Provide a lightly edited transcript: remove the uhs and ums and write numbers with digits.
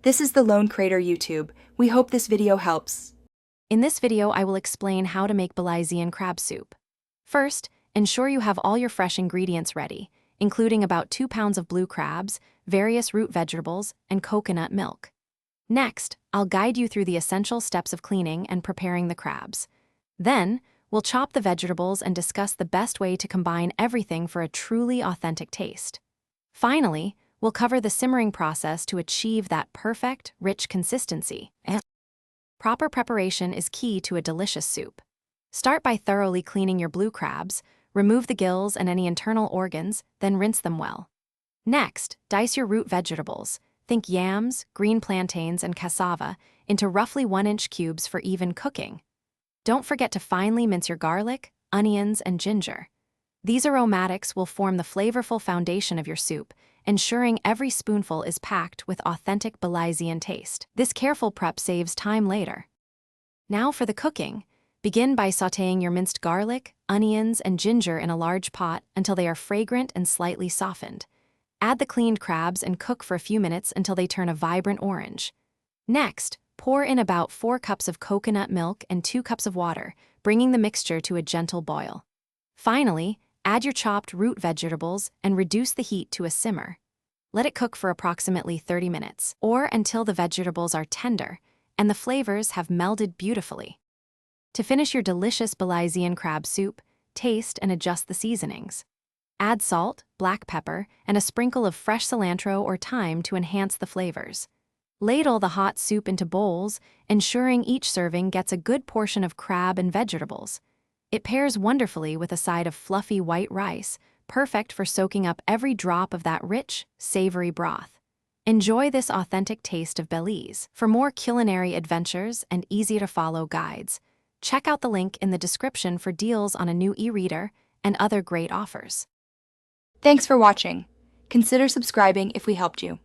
This is the Lone Crater YouTube. We hope this video helps. In this video, I will explain how to make Belizean crab soup. First, ensure you have all your fresh ingredients ready, including about 2 pounds of blue crabs, various root vegetables, and coconut milk. Next, I'll guide you through the essential steps of cleaning and preparing the crabs. Then, we'll chop the vegetables and discuss the best way to combine everything for a truly authentic taste. Finally, we'll cover the simmering process to achieve that perfect, rich consistency. Proper preparation is key to a delicious soup. Start by thoroughly cleaning your blue crabs, remove the gills and any internal organs, then rinse them well. Next, dice your root vegetables, think yams, green plantains, and cassava, into roughly 1-inch cubes for even cooking. Don't forget to finely mince your garlic, onions, and ginger. These aromatics will form the flavorful foundation of your soup, ensuring every spoonful is packed with authentic Belizean taste. This careful prep saves time later. Now for the cooking. Begin by sautéing your minced garlic, onions, and ginger in a large pot until they are fragrant and slightly softened. Add the cleaned crabs and cook for a few minutes until they turn a vibrant orange. Next, pour in about 4 cups of coconut milk and 2 cups of water, bringing the mixture to a gentle boil. Finally, add your chopped root vegetables and reduce the heat to a simmer. Let it cook for approximately 30 minutes, or until the vegetables are tender and the flavors have melded beautifully. To finish your delicious Belizean crab soup, taste and adjust the seasonings. Add salt, black pepper, and a sprinkle of fresh cilantro or thyme to enhance the flavors. Ladle the hot soup into bowls, ensuring each serving gets a good portion of crab and vegetables. It pairs wonderfully with a side of fluffy white rice, perfect for soaking up every drop of that rich, savory broth. Enjoy this authentic taste of Belize. For more culinary adventures and easy-to-follow guides, check out the link in the description for deals on a new e-reader and other great offers. Thanks for watching. Consider subscribing if we helped you.